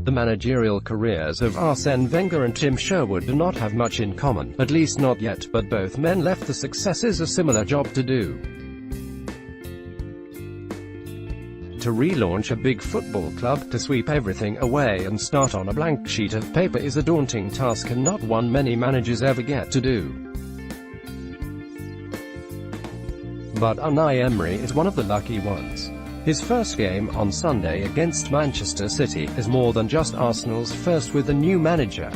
The managerial careers of Arsene Wenger and Tim Sherwood do not have much in common, at least not yet, but both men left the successors a similar job to do. To relaunch a big football club, to sweep everything away and start on a blank sheet of paper is a daunting task and not one many managers ever get to do. But Unai Emery is one of the lucky ones. His first game on Sunday against Manchester City is more than just Arsenal's first with a new manager.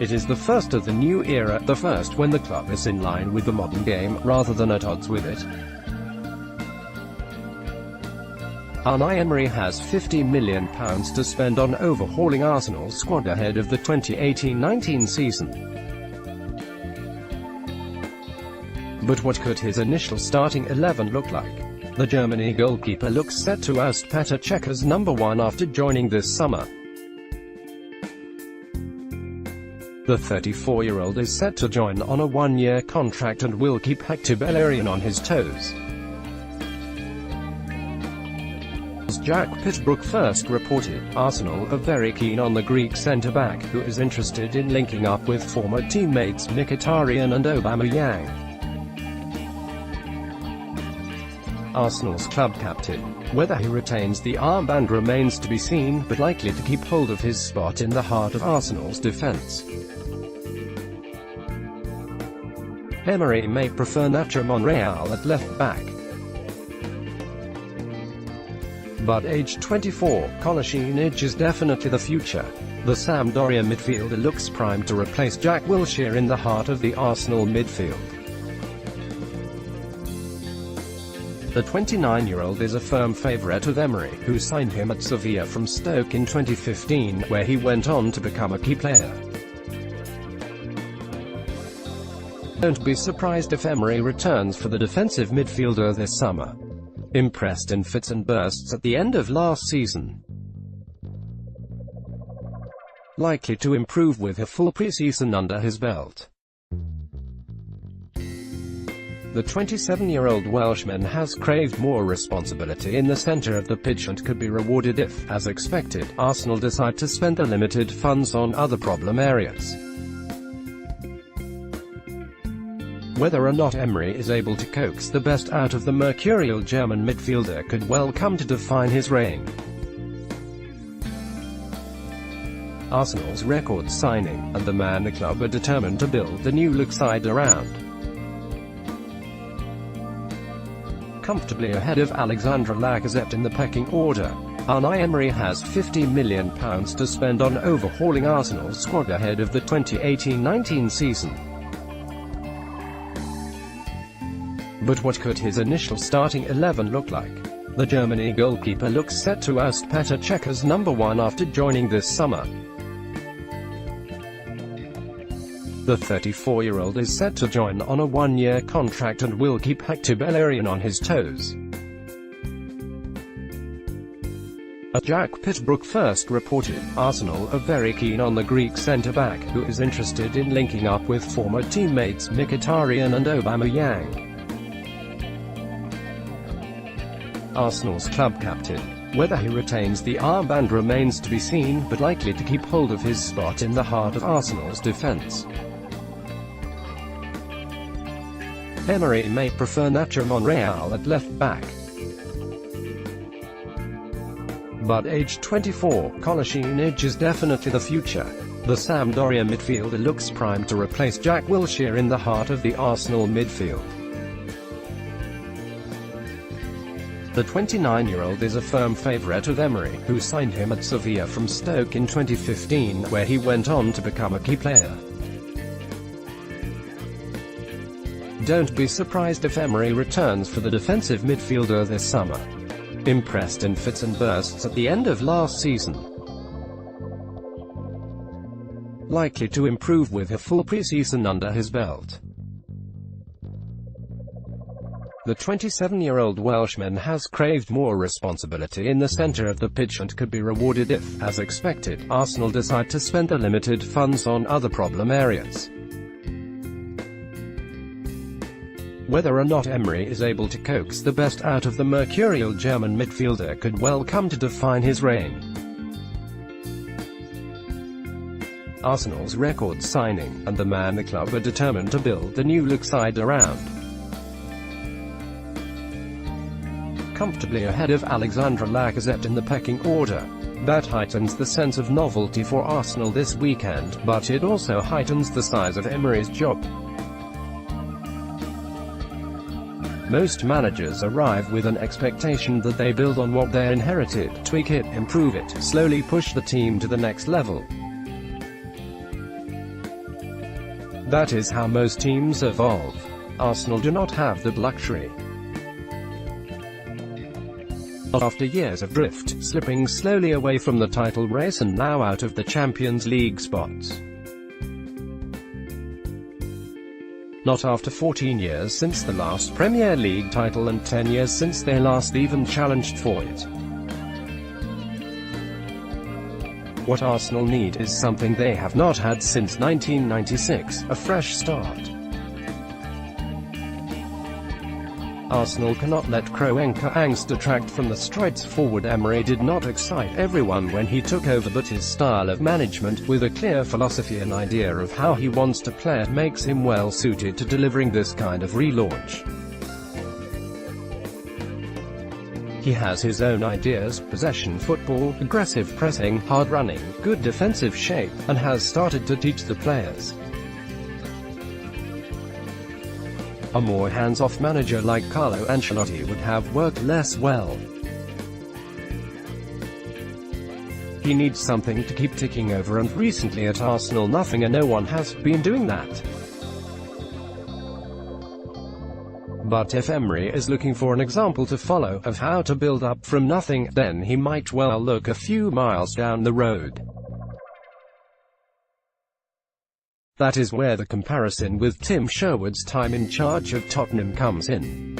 It is the first of the new era, the first when the club is in line with the modern game, rather than at odds with it. Unai Emery has £50 million to spend on overhauling Arsenal's squad ahead of the 2018-19 season. But what could his initial starting 11 look like? The Germany goalkeeper looks set to oust Petr Cech as #1 after joining this summer. The 34-year-old is set to join on a one-year contract and will keep herein on his toes. As Jack Pittsbrook first reported, Arsenal are very keen on the Greek centre-back, who is interested in linking up with former teammates Mkhitaryan and Aubameyang. Arsenal's club captain. Whether he retains the armband remains to be seen, but likely to keep hold of his spot in the heart of Arsenal's defence. Emery may prefer Nacho Monreal at left-back. But age 24, Kolasinac is definitely the future. The Sampdoria midfielder looks primed to replace Jack Wilshere in the heart of the Arsenal midfield. The 29-year-old is a firm favourite of Emery, who signed him at Sevilla from Stoke in 2015, where he went on to become a key player. Don't be surprised if Emery returns for the defensive midfielder this summer. Impressed in fits and bursts at the end of last season. Likely to improve with a full pre-season under his belt. The 27-year-old Welshman has craved more responsibility in the centre of the pitch and could be rewarded if, as expected, Arsenal decide to spend the limited funds on other problem areas. Whether or not Emery is able to coax the best out of the mercurial German midfielder could well come to define his reign. Arsenal's record signing, and the man the club are determined to build the new look side around. Comfortably ahead of Alexandre Lacazette in the pecking order, Unai Emery has £50 million to spend on overhauling Arsenal's squad ahead of the 2018-19 season. But what could his initial starting 11 look like? The Germany goalkeeper looks set to oust Petr Cech as #1 after joining this summer. The 34-year-old is set to join on a one-year contract and will keep herein on his toes. As Jack Pittsbrook first reported, Arsenal are very keen on the Greek centre-back, who is interested in linking up with former teammates Mkhitaryan and Aubameyang. Arsenal's club captain. Whether he retains the armband remains to be seen, but likely to keep hold of his spot in the heart of Arsenal's defence. Emery may prefer Nacho Monreal at left-back. But age 24, Kolasinac is definitely the future. The Sampdoria midfielder looks primed to replace Jack Wilshere in the heart of the Arsenal midfield. The 29-year-old is a firm favourite of Emery, who signed him at Sevilla from Stoke in 2015, where he went on to become a key player. Don't be surprised if Emery returns for the defensive midfielder this summer. Impressed in fits and bursts at the end of last season. Likely to improve with a full pre-season under his belt. The 27-year-old Welshman has craved more responsibility in the centre of the pitch and could be rewarded if, as expected, Arsenal decide to spend the limited funds on other problem areas. Whether or not Emery is able to coax the best out of the mercurial German midfielder could well come to define his reign. Arsenal's record signing, and the man the club are determined to build the new look side around. Comfortably ahead of Alexandre Lacazette in the pecking order. That heightens the sense of novelty for Arsenal this weekend, but it also heightens the size of Emery's job. Most managers arrive with an expectation that they build on what they inherited, tweak it, improve it, slowly push the team to the next level. That is how most teams evolve. Arsenal do not have that luxury. After years of drift, slipping slowly away from the title race and now out of the Champions League spots. Not after 14 years since the last Premier League title and 10 years since they last even challenged for it. What Arsenal need is something they have not had since 1996, a fresh start. Arsenal cannot let Kroenke angst detract from the strides forward. Emery did not excite everyone when he took over, but his style of management, with a clear philosophy and idea of how he wants to play, makes him well suited to delivering this kind of relaunch. He has his own ideas: possession football, aggressive pressing, hard running, good defensive shape, and has started to teach the players. A more hands-off manager like Carlo Ancelotti would have worked less well. He needs something to keep ticking over, and recently at Arsenal nothing and no one has been doing that. But if Emery is looking for an example to follow of how to build up from nothing, then he might well look a few miles down the road. That is where the comparison with Tim Sherwood's time in charge of Tottenham comes in.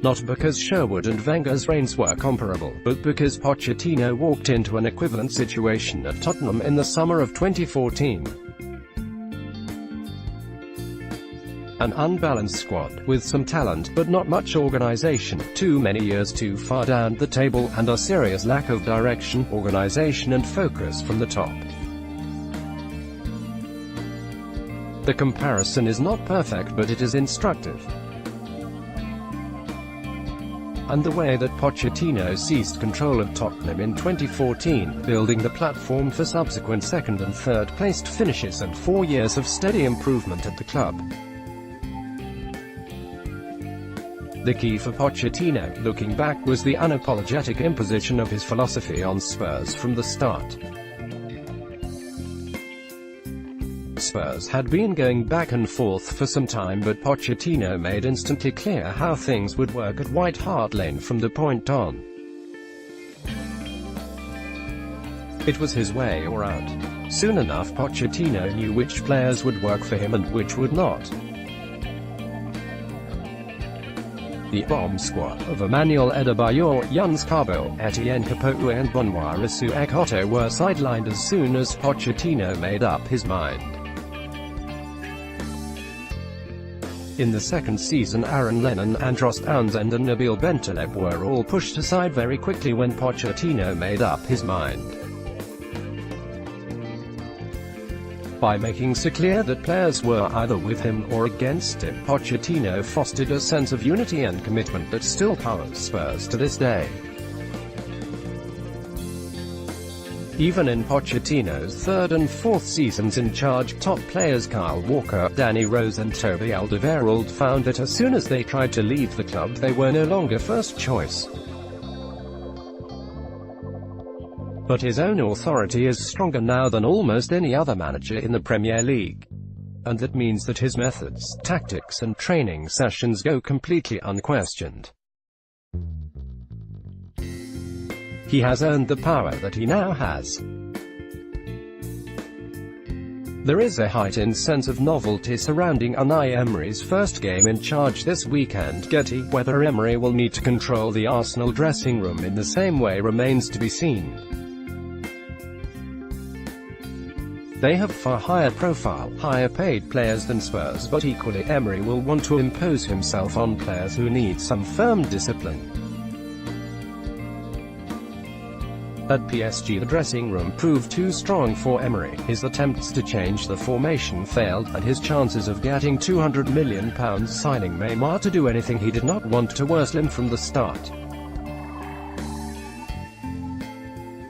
Not because Sherwood and Wenger's reigns were comparable, but because Pochettino walked into an equivalent situation at Tottenham in the summer of 2014. An unbalanced squad, with some talent, but not much organization, too many years too far down the table, and a serious lack of direction, organization and focus from the top. The comparison is not perfect, but it is instructive. And the way that Pochettino seized control of Tottenham in 2014, building the platform for subsequent second and third-placed finishes and 4 years of steady improvement at the club. The key for Pochettino, looking back, was the unapologetic imposition of his philosophy on Spurs from the start. Spurs had been going back and forth for some time, but Pochettino made instantly clear how things would work at White Hart Lane from the point on. It was his way or out. Soon enough Pochettino knew which players would work for him and which would not. The bomb squad of Emmanuel Adebayor, Jens Carbo, Etienne Capoue and Benoit Ekotto were sidelined as soon as Pochettino made up his mind. In the second season, Aaron Lennon, Andros Townsend and Nabil Bentaleb were all pushed aside very quickly when Pochettino made up his mind. By making so clear that players were either with him or against him, Pochettino fostered a sense of unity and commitment that still powers Spurs to this day. Even in Pochettino's third and fourth seasons in charge, top players Kyle Walker, Danny Rose and Toby Alderweireld found that as soon as they tried to leave the club they were no longer first choice. But his own authority is stronger now than almost any other manager in the Premier League. And that means that his methods, tactics and training sessions go completely unquestioned. He has earned the power that he now has. There is a heightened sense of novelty surrounding Unai Emery's first game in charge this weekend. Getty, whether Emery will need to control the Arsenal dressing room in the same way remains to be seen. They have far higher profile, higher paid players than Spurs, but equally Emery will want to impose himself on players who need some firm discipline. At PSG, the dressing room proved too strong for Emery. His attempts to change the formation failed, and his chances of getting £200 million signing Neymar to do anything he did not want to were slim from the start.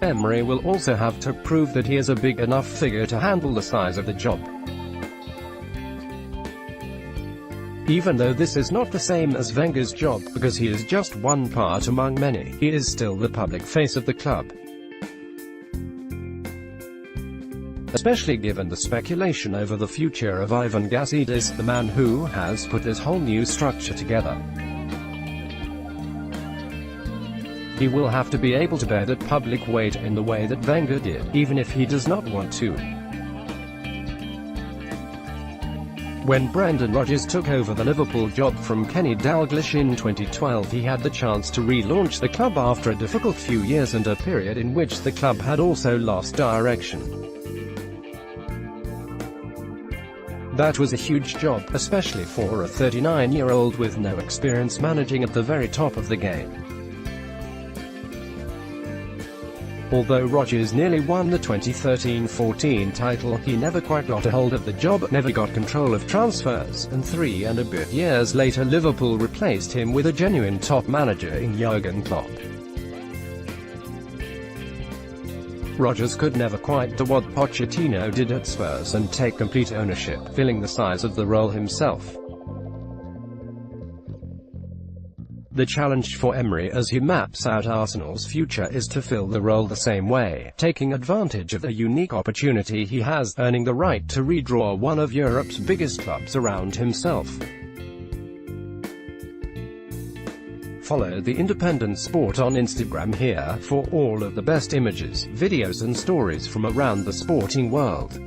Emery will also have to prove that he is a big enough figure to handle the size of the job. Even though this is not the same as Wenger's job, because he is just one part among many, he is still the public face of the club. Especially given the speculation over the future of Ivan Gazidis, the man who has put this whole new structure together. He will have to be able to bear that public weight in the way that Wenger did, even if he does not want to. When Brendan Rodgers took over the Liverpool job from Kenny Dalglish in 2012, he had the chance to relaunch the club after a difficult few years and a period in which the club had also lost direction. That was a huge job, especially for a 39-year-old with no experience managing at the very top of the game. Although Rodgers nearly won the 2013-14 title, he never quite got a hold of the job, never got control of transfers, and 3 and a bit years later Liverpool replaced him with a genuine top manager in Jurgen Klopp. Rodgers could never quite do what Pochettino did at Spurs and take complete ownership, filling the size of the role himself. The challenge for Emery as he maps out Arsenal's future is to fill the role the same way, taking advantage of the unique opportunity he has, earning the right to redraw one of Europe's biggest clubs around himself. Follow The Independent Sport on Instagram here for all of the best images, videos and stories from around the sporting world.